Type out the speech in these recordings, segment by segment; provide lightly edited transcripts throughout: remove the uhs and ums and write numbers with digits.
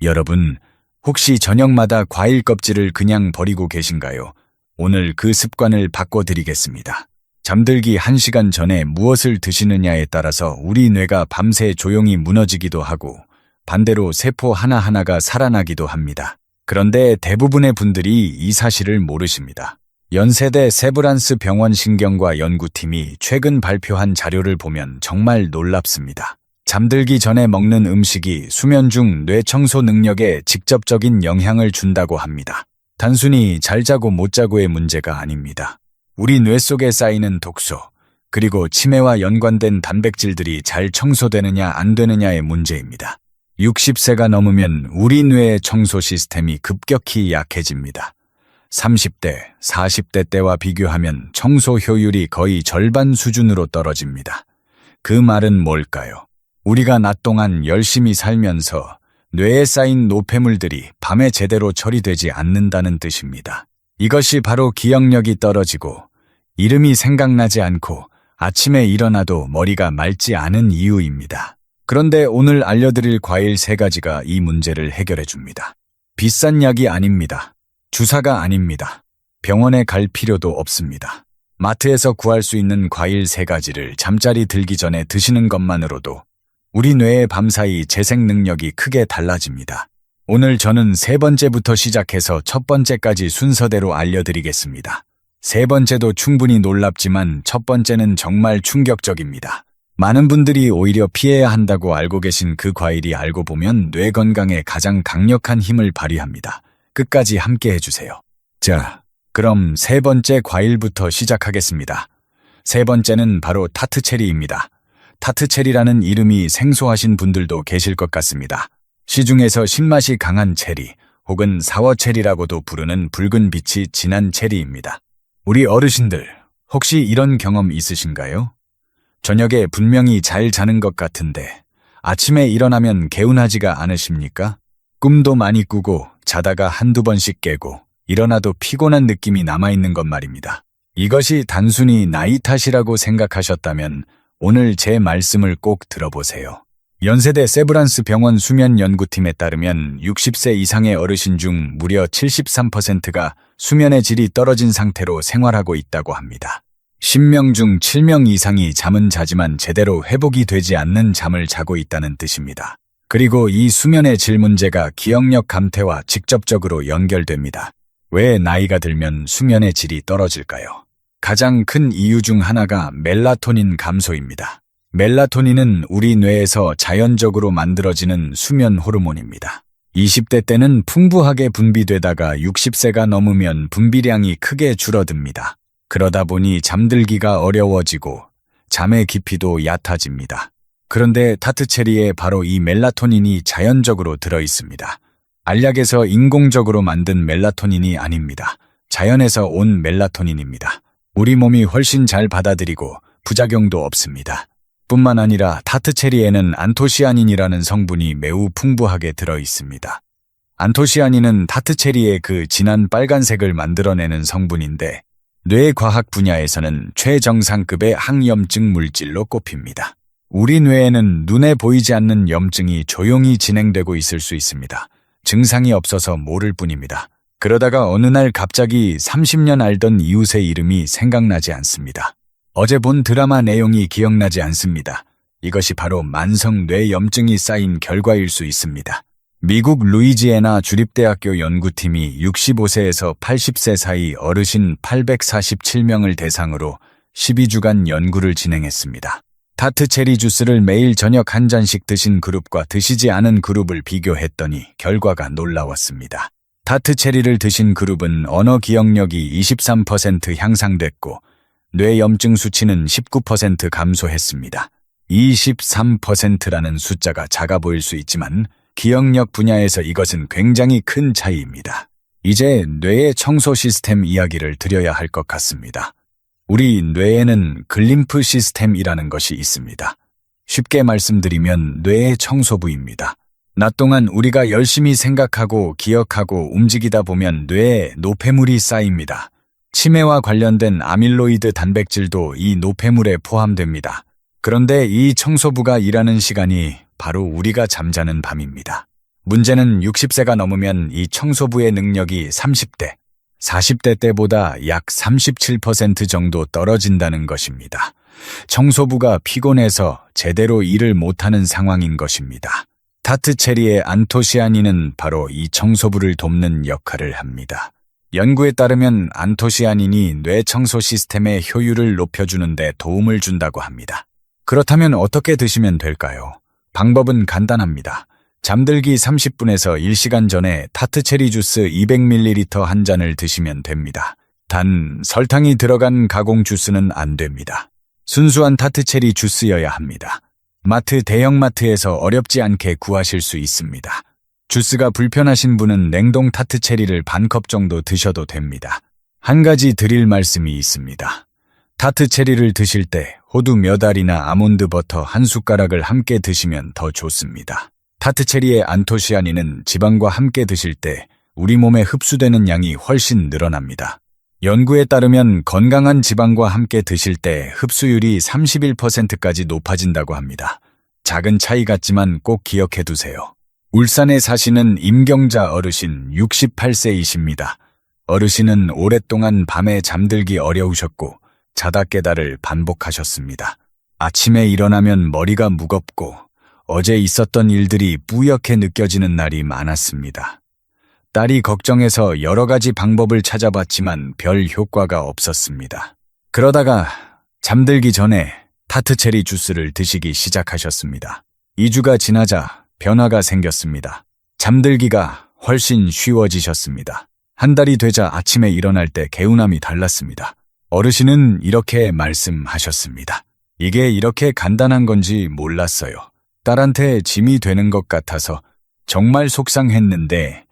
여러분, 혹시 저녁마다 과일 껍질을 그냥 버리고 계신가요? 오늘 그 습관을 바꿔드리겠습니다. 잠들기 1시간 전에 무엇을 드시느냐에 따라서 우리 뇌가 밤새 조용히 무너지기도 하고 반대로 세포 하나하나가 살아나기도 합니다. 그런데 대부분의 분들이 이 사실을 모르십니다. 연세대 세브란스 병원 신경과 연구팀이 최근 발표한 자료를 보면 정말 놀랍습니다. 잠들기 전에 먹는 음식이 수면 중 뇌 청소 능력에 직접적인 영향을 준다고 합니다. 단순히 잘 자고 못 자고의 문제가 아닙니다. 우리 뇌 속에 쌓이는 독소, 그리고 치매와 연관된 단백질들이 잘 청소되느냐 안 되느냐의 문제입니다. 60세가 넘으면 우리 뇌의 청소 시스템이 급격히 약해집니다. 30대, 40대 때와 비교하면 청소 효율이 거의 절반 수준으로 떨어집니다. 그 말은 뭘까요? 우리가 낮 동안 열심히 살면서 뇌에 쌓인 노폐물들이 밤에 제대로 처리되지 않는다는 뜻입니다. 이것이 바로 기억력이 떨어지고 이름이 생각나지 않고 아침에 일어나도 머리가 맑지 않은 이유입니다. 그런데 오늘 알려드릴 과일 3가지가 이 문제를 해결해 줍니다. 비싼 약이 아닙니다. 주사가 아닙니다. 병원에 갈 필요도 없습니다. 마트에서 구할 수 있는 과일 3가지를 잠자리 들기 전에 드시는 것만으로도 우리 뇌의 밤사이 재생 능력이 크게 달라집니다. 오늘 저는 3번째부터 시작해서 1번째까지 순서대로 알려드리겠습니다. 3번째도 충분히 놀랍지만 1번째는 정말 충격적입니다. 많은 분들이 오히려 피해야 한다고 알고 계신 그 과일이 알고 보면 뇌 건강에 가장 강력한 힘을 발휘합니다. 끝까지 함께 해주세요. 자, 그럼 3번째 과일부터 시작하겠습니다. 3번째는 바로 타트체리입니다. 타트체리라는 이름이 생소하신 분들도 계실 것 같습니다. 시중에서 신맛이 강한 체리, 혹은 사워체리라고도 부르는 붉은 빛이 진한 체리입니다. 우리 어르신들, 혹시 이런 경험 있으신가요? 저녁에 분명히 잘 자는 것 같은데 아침에 일어나면 개운하지가 않으십니까? 꿈도 많이 꾸고 자다가 한두 번씩 깨고 일어나도 피곤한 느낌이 남아있는 것 말입니다. 이것이 단순히 나이 탓이라고 생각하셨다면 오늘 제 말씀을 꼭 들어보세요. 연세대 세브란스 병원 수면 연구팀에 따르면 60세 이상의 어르신 중 무려 73%가 수면의 질이 떨어진 상태로 생활하고 있다고 합니다. 10명 중 7명 이상이 잠은 자지만 제대로 회복이 되지 않는 잠을 자고 있다는 뜻입니다. 그리고 이 수면의 질 문제가 기억력 감퇴와 직접적으로 연결됩니다. 왜 나이가 들면 수면의 질이 떨어질까요? 가장 큰 이유 중 하나가 멜라토닌 감소입니다. 멜라토닌은 우리 뇌에서 자연적으로 만들어지는 수면 호르몬입니다. 20대 때는 풍부하게 분비되다가 60세가 넘으면 분비량이 크게 줄어듭니다. 그러다 보니 잠들기가 어려워지고 잠의 깊이도 얕아집니다. 그런데 타트체리에 바로 이 멜라토닌이 자연적으로 들어있습니다. 알약에서 인공적으로 만든 멜라토닌이 아닙니다. 자연에서 온 멜라토닌입니다. 우리 몸이 훨씬 잘 받아들이고 부작용도 없습니다. 뿐만 아니라 타트체리에는 안토시아닌이라는 성분이 매우 풍부하게 들어있습니다. 안토시아닌은 타트체리의 그 진한 빨간색을 만들어내는 성분인데 뇌과학 분야에서는 최정상급의 항염증 물질로 꼽힙니다. 우리 뇌에는 눈에 보이지 않는 염증이 조용히 진행되고 있을 수 있습니다. 증상이 없어서 모를 뿐입니다. 그러다가 어느 날 갑자기 30년 알던 이웃의 이름이 생각나지 않습니다. 어제 본 드라마 내용이 기억나지 않습니다. 이것이 바로 만성 뇌염증이 쌓인 결과일 수 있습니다. 미국 루이지애나 주립대학교 연구팀이 65세에서 80세 사이 어르신 847명을 대상으로 12주간 연구를 진행했습니다. 타트체리 주스를 매일 저녁 한 잔씩 드신 그룹과 드시지 않은 그룹을 비교했더니 결과가 놀라웠습니다. 타트체리를 드신 그룹은 언어 기억력이 23% 향상됐고 뇌염증 수치는 19% 감소했습니다. 23%라는 숫자가 작아 보일 수 있지만 기억력 분야에서 이것은 굉장히 큰 차이입니다. 이제 뇌의 청소 시스템 이야기를 드려야 할 것 같습니다. 우리 뇌에는 글림프 시스템이라는 것이 있습니다. 쉽게 말씀드리면 뇌의 청소부입니다. 낮 동안 우리가 열심히 생각하고 기억하고 움직이다 보면 뇌에 노폐물이 쌓입니다. 치매와 관련된 아밀로이드 단백질도 이 노폐물에 포함됩니다. 그런데 이 청소부가 일하는 시간이 바로 우리가 잠자는 밤입니다. 문제는 60세가 넘으면 이 청소부의 능력이 30대, 40대 때보다 약 37% 정도 떨어진다는 것입니다. 청소부가 피곤해서 제대로 일을 못하는 상황인 것입니다. 타트체리의 안토시아닌은 바로 이 청소부를 돕는 역할을 합니다. 연구에 따르면 안토시아닌이 뇌 청소 시스템의 효율을 높여주는 데 도움을 준다고 합니다. 그렇다면 어떻게 드시면 될까요? 방법은 간단합니다. 잠들기 30분에서 1시간 전에 타트체리 주스 200ml 한 잔을 드시면 됩니다. 단, 설탕이 들어간 가공 주스는 안 됩니다. 순수한 타트체리 주스여야 합니다. 대형마트에서 어렵지 않게 구하실 수 있습니다. 주스가 불편하신 분은 냉동 타트체리를 반 컵 정도 드셔도 됩니다. 한 가지 드릴 말씀이 있습니다. 타트체리를 드실 때 호두 몇 알이나 아몬드 버터 한 숟가락을 함께 드시면 더 좋습니다. 타트체리의 안토시아닌은 지방과 함께 드실 때 우리 몸에 흡수되는 양이 훨씬 늘어납니다. 연구에 따르면 건강한 지방과 함께 드실 때 흡수율이 31%까지 높아진다고 합니다. 작은 차이 같지만 꼭 기억해 두세요. 울산에 사시는 임경자 어르신 68세이십니다. 어르신은 오랫동안 밤에 잠들기 어려우셨고 자다 깨다를 반복하셨습니다. 아침에 일어나면 머리가 무겁고 어제 있었던 일들이 뿌옇게 느껴지는 날이 많았습니다. 딸이 걱정해서 여러 가지 방법을 찾아봤지만 별 효과가 없었습니다. 그러다가 잠들기 전에 타트체리 주스를 드시기 시작하셨습니다. 2주가 지나자 변화가 생겼습니다. 잠들기가 훨씬 쉬워지셨습니다. 한 달이 되자 아침에 일어날 때 개운함이 달랐습니다. 어르신은 이렇게 말씀하셨습니다. 이게 이렇게 간단한 건지 몰랐어요. 딸한테 짐이 되는 것 같아서 정말 속상했는데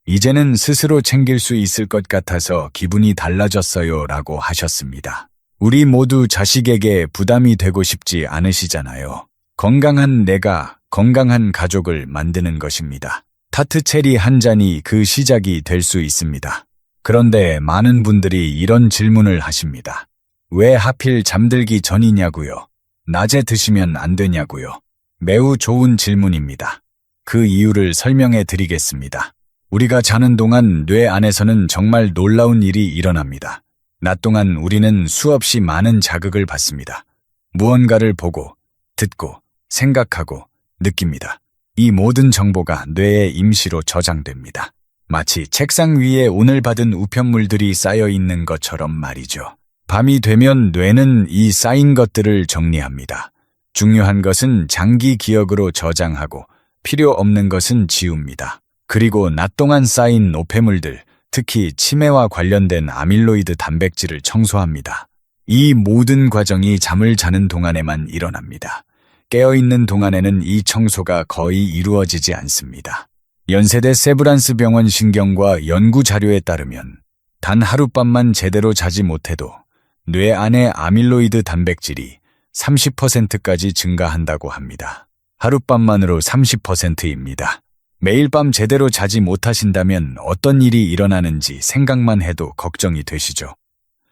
이제는 스스로 챙길 수 있을 것 같아서 기분이 달라졌어요 라고 하셨습니다. 우리 모두 자식에게 부담이 되고 싶지 않으시잖아요. 건강한 내가 건강한 가족을 만드는 것입니다. 타트체리 한 잔이 그 시작이 될 수 있습니다. 그런데 많은 분들이 이런 질문을 하십니다. 왜 하필 잠들기 전이냐고요? 낮에 드시면 안 되냐고요? 매우 좋은 질문입니다. 그 이유를 설명해 드리겠습니다. 우리가 자는 동안 뇌 안에서는 정말 놀라운 일이 일어납니다. 낮 동안 우리는 수없이 많은 자극을 받습니다. 무언가를 보고, 듣고, 생각하고, 느낍니다. 이 모든 정보가 뇌에 임시로 저장됩니다. 마치 책상 위에 오늘 받은 우편물들이 쌓여 있는 것처럼 말이죠. 밤이 되면 뇌는 이 쌓인 것들을 정리합니다. 중요한 것은 장기 기억으로 저장하고 필요 없는 것은 지웁니다. 그리고 낮 동안 쌓인 노폐물들, 특히 치매와 관련된 아밀로이드 단백질을 청소합니다. 이 모든 과정이 잠을 자는 동안에만 일어납니다. 깨어있는 동안에는 이 청소가 거의 이루어지지 않습니다. 연세대 세브란스 병원 신경과 연구 자료에 따르면 단 하룻밤만 제대로 자지 못해도 뇌 안의 아밀로이드 단백질이 30%까지 증가한다고 합니다. 하룻밤만으로 30%입니다. 매일 밤 제대로 자지 못하신다면 어떤 일이 일어나는지 생각만 해도 걱정이 되시죠.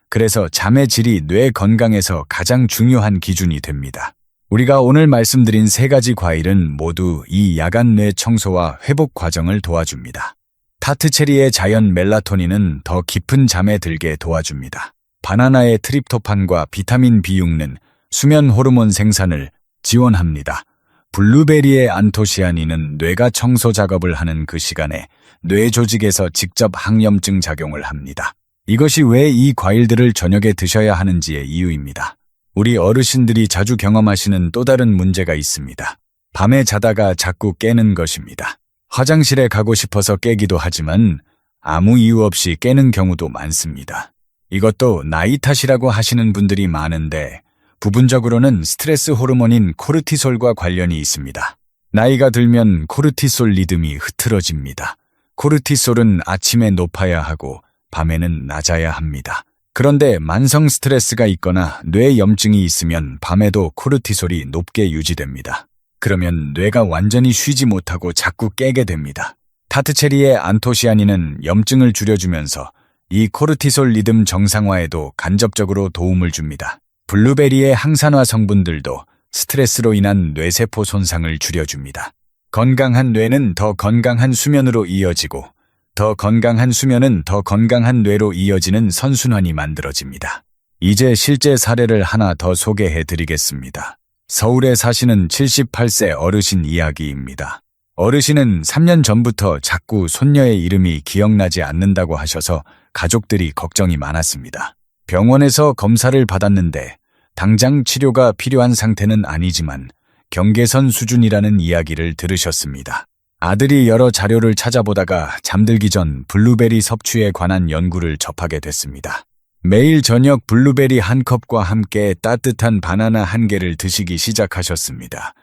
그래서 잠의 질이 뇌 건강에서 가장 중요한 기준이 됩니다. 우리가 오늘 말씀드린 3가지 과일은 모두 이 야간 뇌 청소와 회복 과정을 도와줍니다. 타트체리의 자연 멜라토닌은 더 깊은 잠에 들게 도와줍니다. 바나나의 트립토판과 비타민 B6는 수면 호르몬 생산을 지원합니다. 블루베리의 안토시아닌은 뇌가 청소 작업을 하는 그 시간에 뇌 조직에서 직접 항염증 작용을 합니다. 이것이 왜 이 과일들을 저녁에 드셔야 하는지의 이유입니다. 우리 어르신들이 자주 경험하시는 또 다른 문제가 있습니다. 밤에 자다가 자꾸 깨는 것입니다. 화장실에 가고 싶어서 깨기도 하지만 아무 이유 없이 깨는 경우도 많습니다. 이것도 나이 탓이라고 하시는 분들이 많은데 부분적으로는 스트레스 호르몬인 코르티솔과 관련이 있습니다. 나이가 들면 코르티솔 리듬이 흐트러집니다. 코르티솔은 아침에 높아야 하고 밤에는 낮아야 합니다. 그런데 만성 스트레스가 있거나 뇌 염증이 있으면 밤에도 코르티솔이 높게 유지됩니다. 그러면 뇌가 완전히 쉬지 못하고 자꾸 깨게 됩니다. 타트체리의 안토시아닌은 염증을 줄여주면서 이 코르티솔 리듬 정상화에도 간접적으로 도움을 줍니다. 블루베리의 항산화 성분들도 스트레스로 인한 뇌세포 손상을 줄여줍니다. 건강한 뇌는 더 건강한 수면으로 이어지고, 더 건강한 수면은 더 건강한 뇌로 이어지는 선순환이 만들어집니다. 이제 실제 사례를 하나 더 소개해 드리겠습니다. 서울에 사시는 78세 어르신 이야기입니다. 어르신은 3년 전부터 자꾸 손녀의 이름이 기억나지 않는다고 하셔서 가족들이 걱정이 많았습니다. 병원에서 검사를 받았는데 당장 치료가 필요한 상태는 아니지만 경계선 수준이라는 이야기를 들으셨습니다. 아들이 여러 자료를 찾아보다가 잠들기 전 블루베리 섭취에 관한 연구를 접하게 됐습니다. 매일 저녁 블루베리 한 컵과 함께 따뜻한 바나나 한 개를 드시기 시작하셨습니다.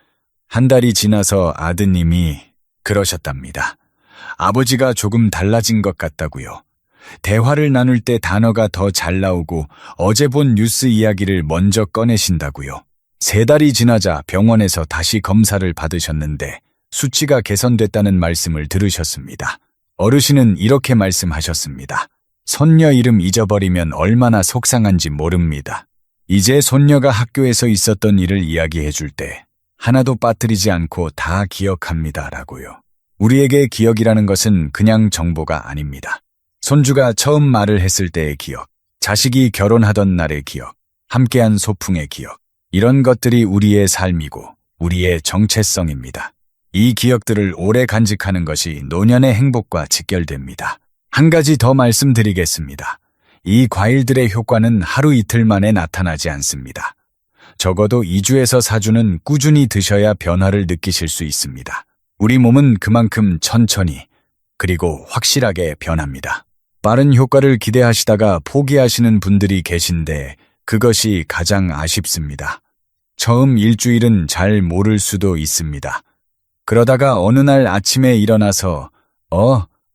한 달이 지나서 아드님이 그러셨답니다. 아버지가 조금 달라진 것 같다고요. 대화를 나눌 때 단어가 더 잘 나오고 어제 본 뉴스 이야기를 먼저 꺼내신다고요. 3달이 지나자 병원에서 다시 검사를 받으셨는데 수치가 개선됐다는 말씀을 들으셨습니다. 어르신은 이렇게 말씀하셨습니다. 손녀 이름 잊어버리면 얼마나 속상한지 모릅니다. 이제 손녀가 학교에서 있었던 일을 이야기해 줄 때 하나도 빠뜨리지 않고 다 기억합니다. 라고요. 우리에게 기억이라는 것은 그냥 정보가 아닙니다. 손주가 처음 말을 했을 때의 기억, 자식이 결혼하던 날의 기억, 함께한 소풍의 기억, 이런 것들이 우리의 삶이고 우리의 정체성입니다. 이 기억들을 오래 간직하는 것이 노년의 행복과 직결됩니다. 한 가지 더 말씀드리겠습니다. 이 과일들의 효과는 하루 이틀 만에 나타나지 않습니다. 적어도 2주에서 4주는 꾸준히 드셔야 변화를 느끼실 수 있습니다. 우리 몸은 그만큼 천천히 그리고 확실하게 변합니다. 빠른 효과를 기대하시다가 포기하시는 분들이 계신데 그것이 가장 아쉽습니다. 처음 일주일은 잘 모를 수도 있습니다. 그러다가 어느 날 아침에 일어나서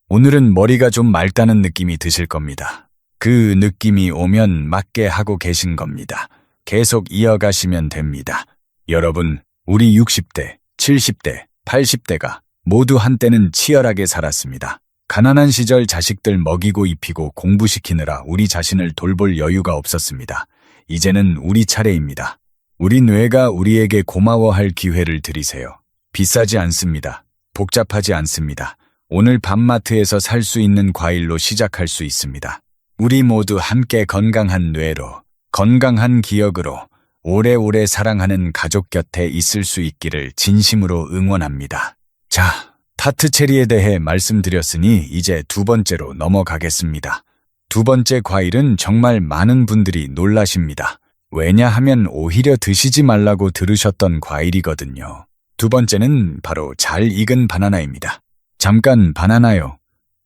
오늘은 머리가 좀 맑다는 느낌이 드실 겁니다. 그 느낌이 오면 맞게 하고 계신 겁니다. 계속 이어가시면 됩니다. 여러분, 우리 60대, 70대, 80대가 모두 한때는 치열하게 살았습니다. 가난한 시절 자식들 먹이고 입히고 공부시키느라 우리 자신을 돌볼 여유가 없었습니다. 이제는 우리 차례입니다. 우리 뇌가 우리에게 고마워할 기회를 드리세요. 비싸지 않습니다. 복잡하지 않습니다. 오늘 밤마트에서 살 수 있는 과일로 시작할 수 있습니다. 우리 모두 함께 건강한 뇌로, 건강한 기억으로 오래오래 사랑하는 가족 곁에 있을 수 있기를 진심으로 응원합니다. 자, 타트 체리에 대해 말씀드렸으니 이제 2번째로 넘어가겠습니다. 2번째 과일은 정말 많은 분들이 놀라십니다. 왜냐하면 오히려 드시지 말라고 들으셨던 과일이거든요. 2번째는 바로 잘 익은 바나나입니다. 잠깐 바나나요.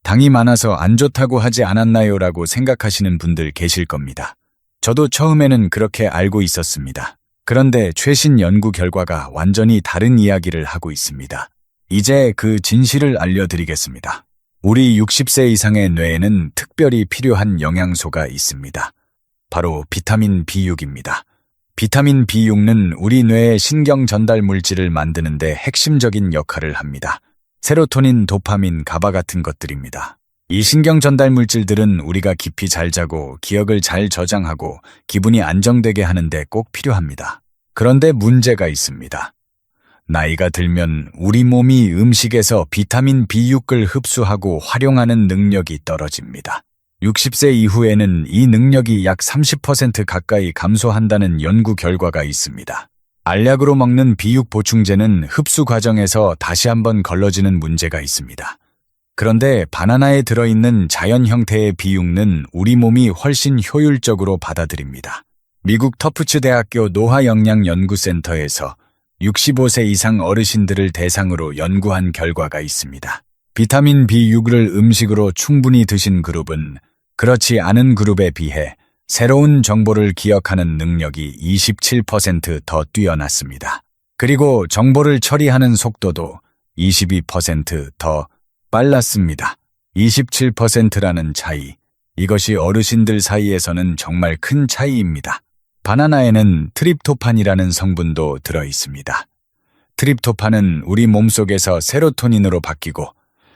당이 많아서 안 좋다고 하지 않았나요? 라고 생각하시는 분들 계실 겁니다. 저도 처음에는 그렇게 알고 있었습니다. 그런데 최신 연구 결과가 완전히 다른 이야기를 하고 있습니다. 이제 그 진실을 알려드리겠습니다. 우리 60세 이상의 뇌에는 특별히 필요한 영양소가 있습니다. 바로 비타민 B6입니다. 비타민 B6는 우리 뇌의 신경 전달 물질을 만드는데 핵심적인 역할을 합니다. 세로토닌, 도파민, 가바 같은 것들입니다. 이 신경 전달 물질들은 우리가 깊이 잘 자고 기억을 잘 저장하고 기분이 안정되게 하는데 꼭 필요합니다. 그런데 문제가 있습니다. 나이가 들면 우리 몸이 음식에서 비타민 B6을 흡수하고 활용하는 능력이 떨어집니다. 60세 이후에는 이 능력이 약 30% 가까이 감소한다는 연구 결과가 있습니다. 알약으로 먹는 B6 보충제는 흡수 과정에서 다시 한번 걸러지는 문제가 있습니다. 그런데 바나나에 들어있는 자연 형태의 B6는 우리 몸이 훨씬 효율적으로 받아들입니다. 미국 터프츠 대학교 노화영양연구센터에서 65세 이상 어르신들을 대상으로 연구한 결과가 있습니다. 비타민 B6을 음식으로 충분히 드신 그룹은 그렇지 않은 그룹에 비해 새로운 정보를 기억하는 능력이 27% 뛰어났습니다. 그리고 정보를 처리하는 속도도 22% 빨랐습니다. 27%라는 차이, 이것이 어르신들 사이에서는 정말 큰 차이입니다. 바나나에는 트립토판이라는 성분도 들어있습니다. 트립토판은 우리 몸속에서 세로토닌으로 바뀌고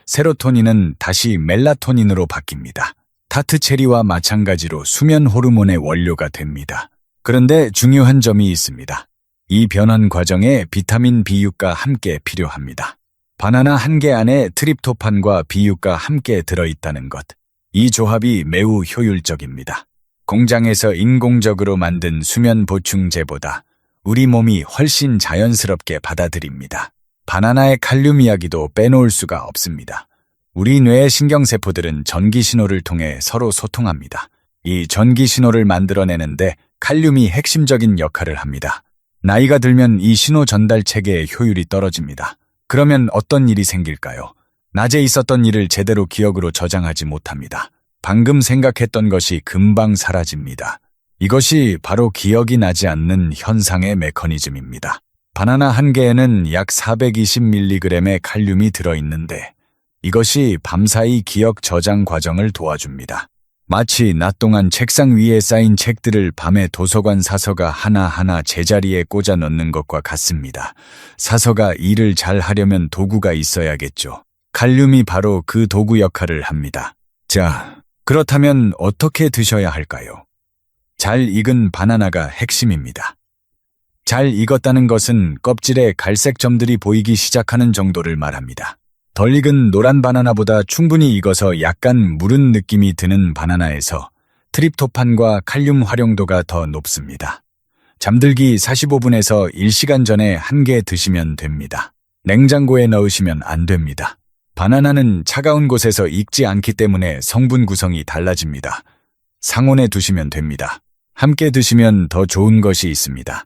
세로토닌은 다시 멜라토닌으로 바뀝니다. 타트 체리와 마찬가지로 수면 호르몬의 원료가 됩니다. 그런데 중요한 점이 있습니다. 이 변환 과정에 비타민 B6가 함께 필요합니다. 바나나 한 개 안에 트립토판과 비유가 함께 들어있다는 것. 이 조합이 매우 효율적입니다. 공장에서 인공적으로 만든 수면 보충제보다 우리 몸이 훨씬 자연스럽게 받아들입니다. 바나나의 칼륨 이야기도 빼놓을 수가 없습니다. 우리 뇌의 신경세포들은 전기신호를 통해 서로 소통합니다. 이 전기신호를 만들어내는데 칼륨이 핵심적인 역할을 합니다. 나이가 들면 이 신호 전달 체계의 효율이 떨어집니다. 그러면 어떤 일이 생길까요? 낮에 있었던 일을 제대로 기억으로 저장하지 못합니다. 방금 생각했던 것이 금방 사라집니다. 이것이 바로 기억이 나지 않는 현상의 메커니즘입니다. 바나나 한 개에는 약 420mg의 칼륨이 들어있는데 이것이 밤사이 기억 저장 과정을 도와줍니다. 마치 낮 동안 책상 위에 쌓인 책들을 밤에 도서관 사서가 하나하나 제자리에 꽂아 넣는 것과 같습니다. 사서가 일을 잘 하려면 도구가 있어야겠죠. 칼륨이 바로 그 도구 역할을 합니다. 자, 그렇다면 어떻게 드셔야 할까요? 잘 익은 바나나가 핵심입니다. 잘 익었다는 것은 껍질에 갈색 점들이 보이기 시작하는 정도를 말합니다. 덜 익은 노란 바나나보다 충분히 익어서 약간 무른 느낌이 드는 바나나에서 트립토판과 칼륨 활용도가 더 높습니다. 잠들기 45분에서 1시간 전에 한 개 드시면 됩니다. 냉장고에 넣으시면 안 됩니다. 바나나는 차가운 곳에서 익지 않기 때문에 성분 구성이 달라집니다. 상온에 두시면 됩니다. 함께 드시면 더 좋은 것이 있습니다.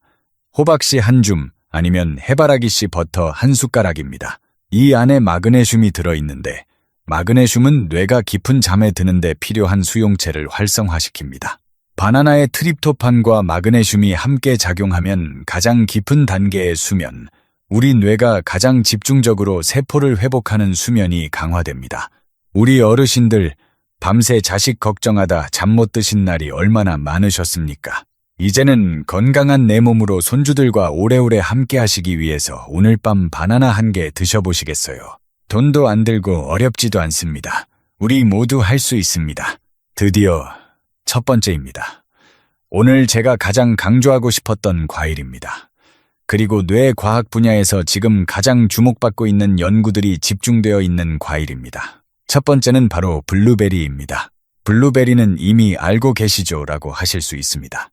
호박씨 한 줌 아니면 해바라기씨 버터 한 숟가락입니다. 이 안에 마그네슘이 들어있는데 마그네슘은 뇌가 깊은 잠에 드는데 필요한 수용체를 활성화시킵니다. 바나나의 트립토판과 마그네슘이 함께 작용하면 가장 깊은 단계의 수면, 우리 뇌가 가장 집중적으로 세포를 회복하는 수면이 강화됩니다. 우리 어르신들 밤새 자식 걱정하다 잠 못 드신 날이 얼마나 많으셨습니까? 이제는 건강한 내 몸으로 손주들과 오래오래 함께 하시기 위해서 오늘 밤 바나나 한 개 드셔보시겠어요? 돈도 안 들고 어렵지도 않습니다. 우리 모두 할 수 있습니다. 드디어 첫 번째입니다. 오늘 제가 가장 강조하고 싶었던 과일입니다. 그리고 뇌과학 분야에서 지금 가장 주목받고 있는 연구들이 집중되어 있는 과일입니다. 첫 번째는 바로 블루베리입니다. 블루베리는 이미 알고 계시죠? 라고 하실 수 있습니다.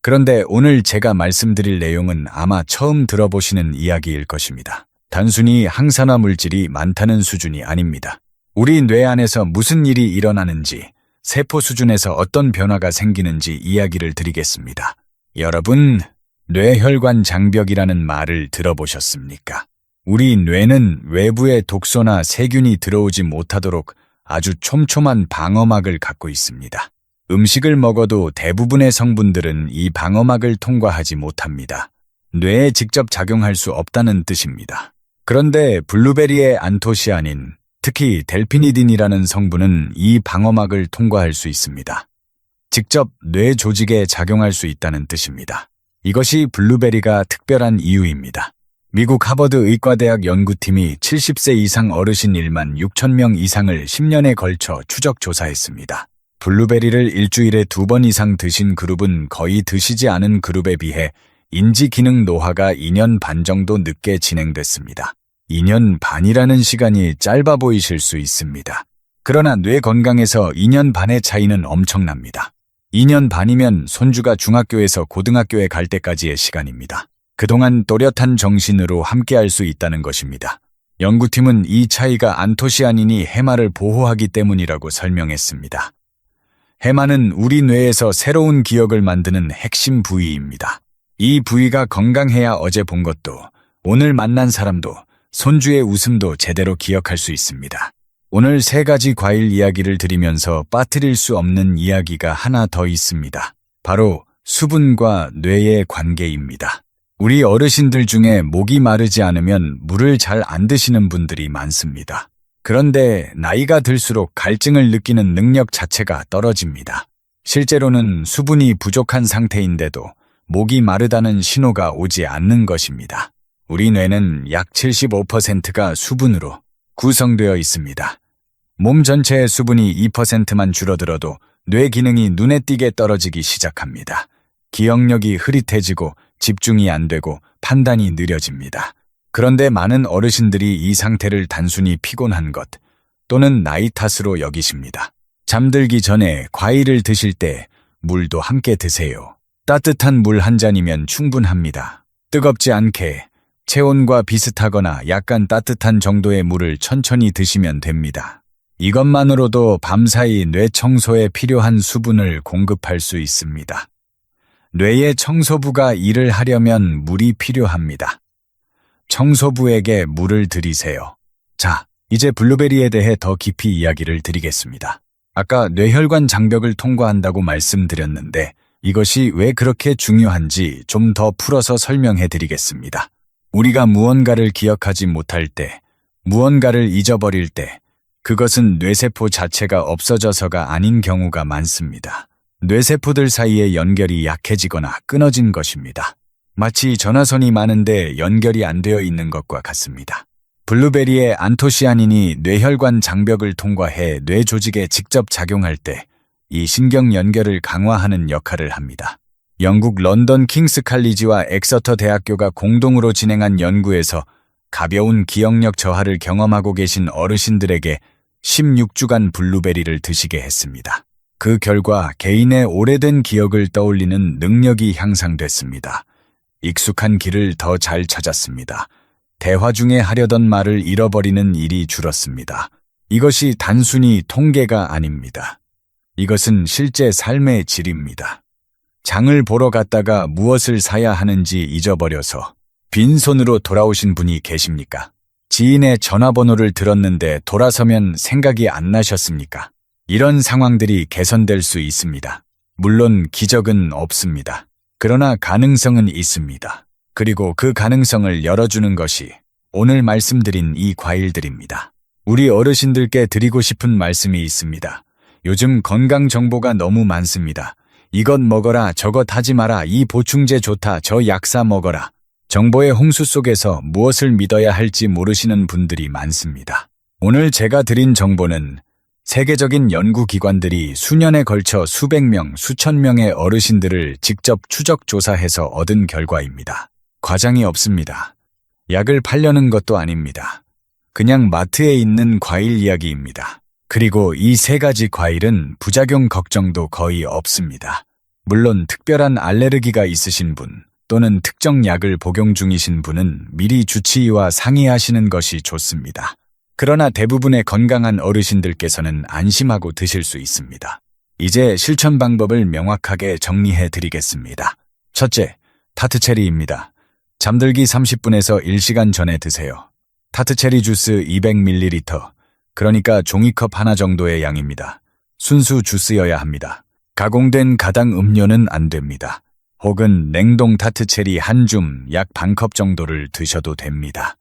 그런데 오늘 제가 말씀드릴 내용은 아마 처음 들어보시는 이야기일 것입니다. 단순히 항산화 물질이 많다는 수준이 아닙니다. 우리 뇌 안에서 무슨 일이 일어나는지, 세포 수준에서 어떤 변화가 생기는지 이야기를 드리겠습니다. 여러분, 뇌혈관 장벽이라는 말을 들어보셨습니까? 우리 뇌는 외부의 독소나 세균이 들어오지 못하도록 아주 촘촘한 방어막을 갖고 있습니다. 음식을 먹어도 대부분의 성분들은 이 방어막을 통과하지 못합니다. 뇌에 직접 작용할 수 없다는 뜻입니다. 그런데 블루베리의 안토시아닌, 특히 델피니딘이라는 성분은 이 방어막을 통과할 수 있습니다. 직접 뇌 조직에 작용할 수 있다는 뜻입니다. 이것이 블루베리가 특별한 이유입니다. 미국 하버드 의과대학 연구팀이 70세 이상 어르신 1만 6천 명 이상을 10년에 걸쳐 추적 조사했습니다. 블루베리를 일주일에 2번 이상 드신 그룹은 거의 드시지 않은 그룹에 비해 인지 기능 노화가 2년 반 정도 늦게 진행됐습니다. 2년 반이라는 시간이 짧아 보이실 수 있습니다. 그러나 뇌 건강에서 2년 반의 차이는 엄청납니다. 2년 반이면 손주가 중학교에서 고등학교에 갈 때까지의 시간입니다. 그동안 또렷한 정신으로 함께할 수 있다는 것입니다. 연구팀은 이 차이가 안토시아닌이 해마를 보호하기 때문이라고 설명했습니다. 해마는 우리 뇌에서 새로운 기억을 만드는 핵심 부위입니다. 이 부위가 건강해야 어제 본 것도, 오늘 만난 사람도, 손주의 웃음도 제대로 기억할 수 있습니다. 오늘 3가지 과일 이야기를 드리면서 빠뜨릴 수 없는 이야기가 하나 더 있습니다. 바로 수분과 뇌의 관계입니다. 우리 어르신들 중에 목이 마르지 않으면 물을 잘 안 드시는 분들이 많습니다. 그런데 나이가 들수록 갈증을 느끼는 능력 자체가 떨어집니다. 실제로는 수분이 부족한 상태인데도 목이 마르다는 신호가 오지 않는 것입니다. 우리 뇌는 약 75%가 수분으로 구성되어 있습니다. 몸 전체의 수분이 2%만 줄어들어도 뇌 기능이 눈에 띄게 떨어지기 시작합니다. 기억력이 흐릿해지고 집중이 안 되고 판단이 느려집니다. 그런데 많은 어르신들이 이 상태를 단순히 피곤한 것 또는 나이 탓으로 여기십니다. 잠들기 전에 과일을 드실 때 물도 함께 드세요. 따뜻한 물 한 잔이면 충분합니다. 뜨겁지 않게 체온과 비슷하거나 약간 따뜻한 정도의 물을 천천히 드시면 됩니다. 이것만으로도 밤사이 뇌 청소에 필요한 수분을 공급할 수 있습니다. 뇌의 청소부가 일을 하려면 물이 필요합니다. 청소부에게 물을 드리세요. 자, 이제 블루베리에 대해 더 깊이 이야기를 드리겠습니다. 아까 뇌혈관 장벽을 통과한다고 말씀드렸는데 이것이 왜 그렇게 중요한지 좀 더 풀어서 설명해 드리겠습니다. 우리가 무언가를 기억하지 못할 때, 무언가를 잊어버릴 때, 그것은 뇌세포 자체가 없어져서가 아닌 경우가 많습니다. 뇌세포들 사이의 연결이 약해지거나 끊어진 것입니다. 마치 전화선이 많은데 연결이 안 되어 있는 것과 같습니다. 블루베리의 안토시아닌이 뇌혈관 장벽을 통과해 뇌 조직에 직접 작용할 때 이 신경 연결을 강화하는 역할을 합니다. 영국 런던 킹스 칼리지와 엑서터 대학교가 공동으로 진행한 연구에서 가벼운 기억력 저하를 경험하고 계신 어르신들에게 16주간 블루베리를 드시게 했습니다. 그 결과 개인의 오래된 기억을 떠올리는 능력이 향상됐습니다. 익숙한 길을 더 잘 찾았습니다. 대화 중에 하려던 말을 잃어버리는 일이 줄었습니다. 이것이 단순히 통계가 아닙니다. 이것은 실제 삶의 질입니다. 장을 보러 갔다가 무엇을 사야 하는지 잊어버려서 빈손으로 돌아오신 분이 계십니까? 지인의 전화번호를 들었는데 돌아서면 생각이 안 나셨습니까? 이런 상황들이 개선될 수 있습니다. 물론 기적은 없습니다. 그러나 가능성은 있습니다. 그리고 그 가능성을 열어주는 것이 오늘 말씀드린 이 과일들입니다. 우리 어르신들께 드리고 싶은 말씀이 있습니다. 요즘 건강 정보가 너무 많습니다. 이것 먹어라, 저것 하지 마라, 이 보충제 좋다, 저 약사 먹어라. 정보의 홍수 속에서 무엇을 믿어야 할지 모르시는 분들이 많습니다. 오늘 제가 드린 정보는 세계적인 연구기관들이 수년에 걸쳐 수백 명, 수천 명의 어르신들을 직접 추적 조사해서 얻은 결과입니다. 과장이 없습니다. 약을 팔려는 것도 아닙니다. 그냥 마트에 있는 과일 이야기입니다. 그리고 이 세 가지 과일은 부작용 걱정도 거의 없습니다. 물론 특별한 알레르기가 있으신 분 또는 특정 약을 복용 중이신 분은 미리 주치의와 상의하시는 것이 좋습니다. 그러나 대부분의 건강한 어르신들께서는 안심하고 드실 수 있습니다. 이제 실천 방법을 명확하게 정리해 드리겠습니다. 첫째, 타트체리입니다. 잠들기 30분에서 1시간 전에 드세요. 타트체리 주스 200ml, 그러니까 종이컵 하나 정도의 양입니다. 순수 주스여야 합니다. 가공된 가당 음료는 안 됩니다. 혹은 냉동 타트체리 한 줌, 약 반컵 정도를 드셔도 됩니다.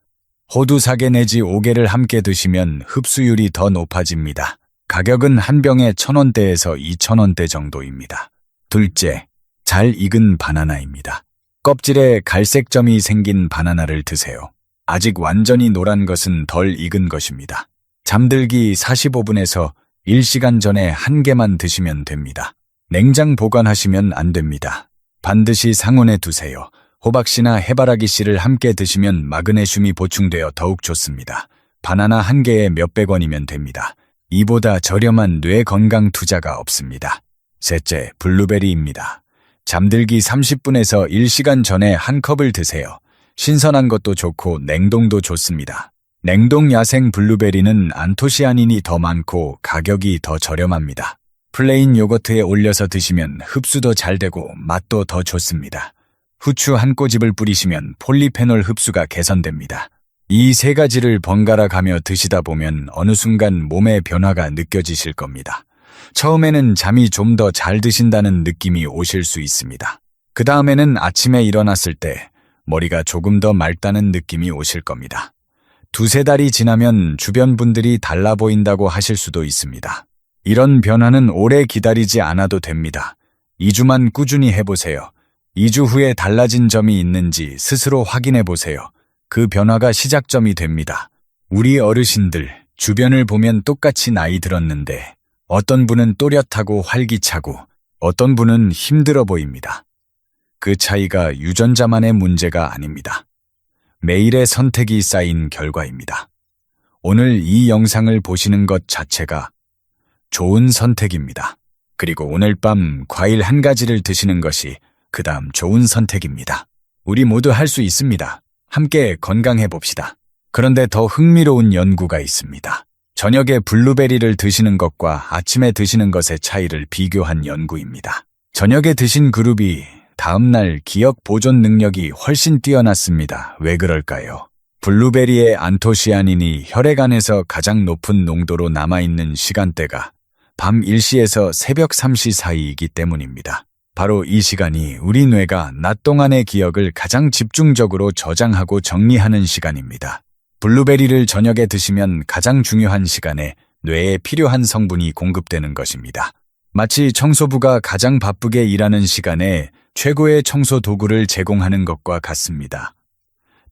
호두 4개 내지 5개를 함께 드시면 흡수율이 더 높아집니다. 가격은 한 병에 1,000원대에서 2,000원대 정도입니다. 둘째, 잘 익은 바나나입니다. 껍질에 갈색 점이 생긴 바나나를 드세요. 아직 완전히 노란 것은 덜 익은 것입니다. 잠들기 45분에서 1시간 전에 한 개만 드시면 됩니다. 냉장 보관하시면 안 됩니다. 반드시 상온에 두세요. 호박씨나 해바라기씨를 함께 드시면 마그네슘이 보충되어 더욱 좋습니다. 바나나 한 개에 몇백 원이면 됩니다. 이보다 저렴한 뇌 건강 투자가 없습니다. 셋째, 블루베리입니다. 잠들기 30분에서 1시간 전에 한 컵을 드세요. 신선한 것도 좋고 냉동도 좋습니다. 냉동 야생 블루베리는 안토시아닌이 더 많고 가격이 더 저렴합니다. 플레인 요거트에 올려서 드시면 흡수도 잘 되고 맛도 더 좋습니다. 후추 한 꼬집을 뿌리시면 폴리페놀 흡수가 개선됩니다. 이 세 가지를 번갈아 가며 드시다 보면 어느 순간 몸의 변화가 느껴지실 겁니다. 처음에는 잠이 좀 더 잘 드신다는 느낌이 오실 수 있습니다. 그 다음에는 아침에 일어났을 때 머리가 조금 더 맑다는 느낌이 오실 겁니다. 두세 달이 지나면 주변 분들이 달라 보인다고 하실 수도 있습니다. 이런 변화는 오래 기다리지 않아도 됩니다. 2주만 꾸준히 해보세요. 2주 후에 달라진 점이 있는지 스스로 확인해 보세요. 그 변화가 시작점이 됩니다. 우리 어르신들, 주변을 보면 똑같이 나이 들었는데 어떤 분은 또렷하고 활기차고 어떤 분은 힘들어 보입니다. 그 차이가 유전자만의 문제가 아닙니다. 매일의 선택이 쌓인 결과입니다. 오늘 이 영상을 보시는 것 자체가 좋은 선택입니다. 그리고 오늘 밤 과일 한 가지를 드시는 것이 그 다음 좋은 선택입니다. 우리 모두 할 수 있습니다. 함께 건강해 봅시다. 그런데 더 흥미로운 연구가 있습니다. 저녁에 블루베리를 드시는 것과 아침에 드시는 것의 차이를 비교한 연구입니다. 저녁에 드신 그룹이 다음날 기억 보존 능력이 훨씬 뛰어났습니다. 왜 그럴까요? 블루베리의 안토시아닌이 혈액 안에서 가장 높은 농도로 남아있는 시간대가 밤 1시에서 새벽 3시 사이이기 때문입니다. 바로 이 시간이 우리 뇌가 낮 동안의 기억을 가장 집중적으로 저장하고 정리하는 시간입니다. 블루베리를 저녁에 드시면 가장 중요한 시간에 뇌에 필요한 성분이 공급되는 것입니다. 마치 청소부가 가장 바쁘게 일하는 시간에 최고의 청소 도구를 제공하는 것과 같습니다.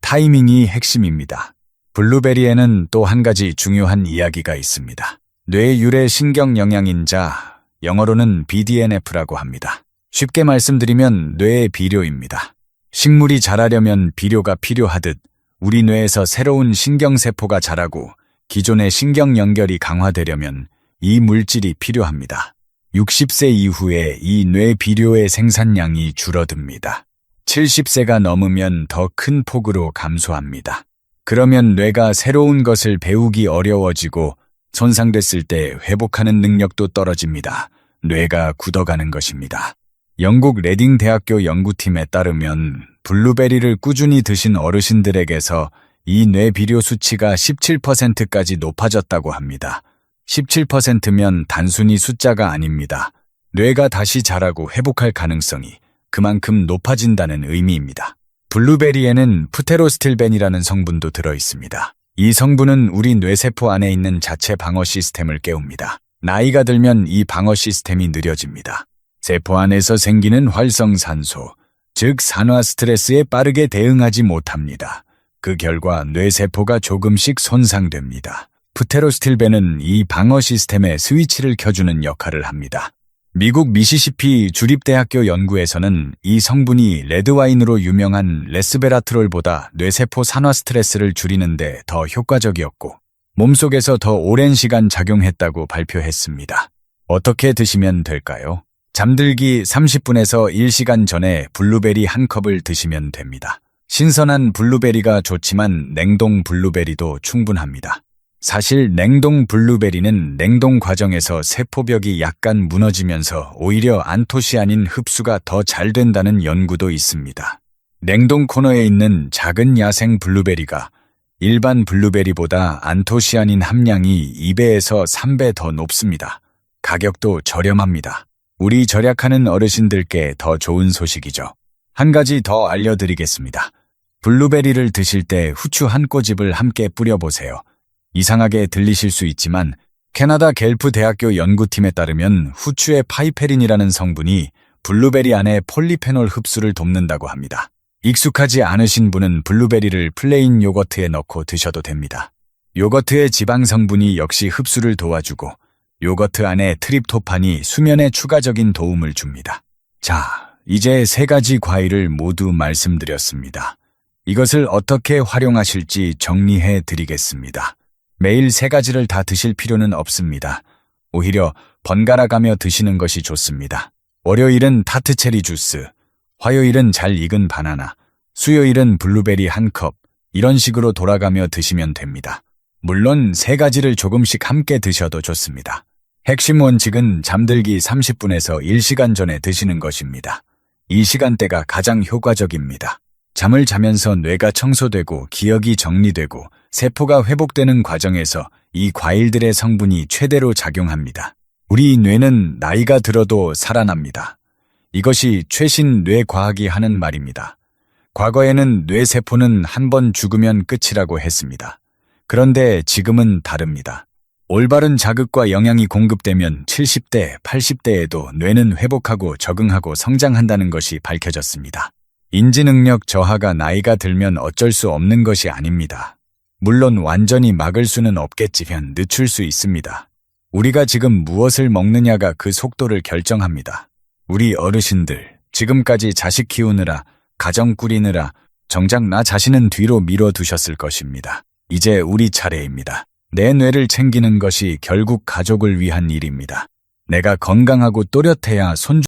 타이밍이 핵심입니다. 블루베리에는 또 한 가지 중요한 이야기가 있습니다. 뇌 유래 신경 영양인자, 영어로는 BDNF라고 합니다. 쉽게 말씀드리면 뇌의 비료입니다. 식물이 자라려면 비료가 필요하듯 우리 뇌에서 새로운 신경세포가 자라고 기존의 신경 연결이 강화되려면 이 물질이 필요합니다. 60세 이후에 이 뇌 비료의 생산량이 줄어듭니다. 70세가 넘으면 더 큰 폭으로 감소합니다. 그러면 뇌가 새로운 것을 배우기 어려워지고 손상됐을 때 회복하는 능력도 떨어집니다. 뇌가 굳어가는 것입니다. 영국 레딩 대학교 연구팀에 따르면 블루베리를 꾸준히 드신 어르신들에게서 이 뇌 비료 수치가 17%까지 높아졌다고 합니다. 17%면 단순히 숫자가 아닙니다. 뇌가 다시 자라고 회복할 가능성이 그만큼 높아진다는 의미입니다. 블루베리에는 프테로스틸벤이라는 성분도 들어있습니다. 이 성분은 우리 뇌세포 안에 있는 자체 방어 시스템을 깨웁니다. 나이가 들면 이 방어 시스템이 느려집니다. 세포 안에서 생기는 활성산소, 즉 산화 스트레스에 빠르게 대응하지 못합니다. 그 결과 뇌세포가 조금씩 손상됩니다. 프테로스틸벤은 이 방어 시스템의 스위치를 켜주는 역할을 합니다. 미국 미시시피 주립대학교 연구에서는 이 성분이 레드와인으로 유명한 레스베라트롤보다 뇌세포 산화 스트레스를 줄이는데 더 효과적이었고 몸속에서 더 오랜 시간 작용했다고 발표했습니다. 어떻게 드시면 될까요? 잠들기 30분에서 1시간 전에 블루베리 한 컵을 드시면 됩니다. 신선한 블루베리가 좋지만 냉동 블루베리도 충분합니다. 사실 냉동 블루베리는 냉동 과정에서 세포벽이 약간 무너지면서 오히려 안토시아닌 흡수가 더 잘 된다는 연구도 있습니다. 냉동 코너에 있는 작은 야생 블루베리가 일반 블루베리보다 안토시아닌 함량이 2배에서 3배 더 높습니다. 가격도 저렴합니다. 우리 절약하는 어르신들께 더 좋은 소식이죠. 한 가지 더 알려드리겠습니다. 블루베리를 드실 때 후추 한 꼬집을 함께 뿌려보세요. 이상하게 들리실 수 있지만 캐나다 갤프 대학교 연구팀에 따르면 후추의 파이페린이라는 성분이 블루베리 안에 폴리페놀 흡수를 돕는다고 합니다. 익숙하지 않으신 분은 블루베리를 플레인 요거트에 넣고 드셔도 됩니다. 요거트의 지방 성분이 역시 흡수를 도와주고 요거트 안에 트립토판이 수면에 추가적인 도움을 줍니다. 자, 이제 3가지 과일을 모두 말씀드렸습니다. 이것을 어떻게 활용하실지 정리해 드리겠습니다. 매일 3가지를 다 드실 필요는 없습니다. 오히려 번갈아가며 드시는 것이 좋습니다. 월요일은 타트체리 주스, 화요일은 잘 익은 바나나, 수요일은 블루베리 한 컵, 이런 식으로 돌아가며 드시면 됩니다. 물론 3가지를 조금씩 함께 드셔도 좋습니다. 핵심 원칙은 잠들기 30분에서 1시간 전에 드시는 것입니다. 이 시간대가 가장 효과적입니다. 잠을 자면서 뇌가 청소되고 기억이 정리되고 세포가 회복되는 과정에서 이 과일들의 성분이 최대로 작용합니다. 우리 뇌는 나이가 들어도 살아납니다. 이것이 최신 뇌과학이 하는 말입니다. 과거에는 뇌세포는 한 번 죽으면 끝이라고 했습니다. 그런데 지금은 다릅니다. 올바른 자극과 영양이 공급되면 70대, 80대에도 뇌는 회복하고 적응하고 성장한다는 것이 밝혀졌습니다. 인지능력 저하가 나이가 들면 어쩔 수 없는 것이 아닙니다. 물론 완전히 막을 수는 없겠지만 늦출 수 있습니다. 우리가 지금 무엇을 먹느냐가 그 속도를 결정합니다. 우리 어르신들, 지금까지 자식 키우느라, 가정 꾸리느라, 정작 나 자신은 뒤로 밀어두셨을 것입니다. 이제 우리 차례입니다. 내 뇌를 챙기는 것이 결국 가족을 위한 일입니다. 내가 건강하고 또렷해야 손주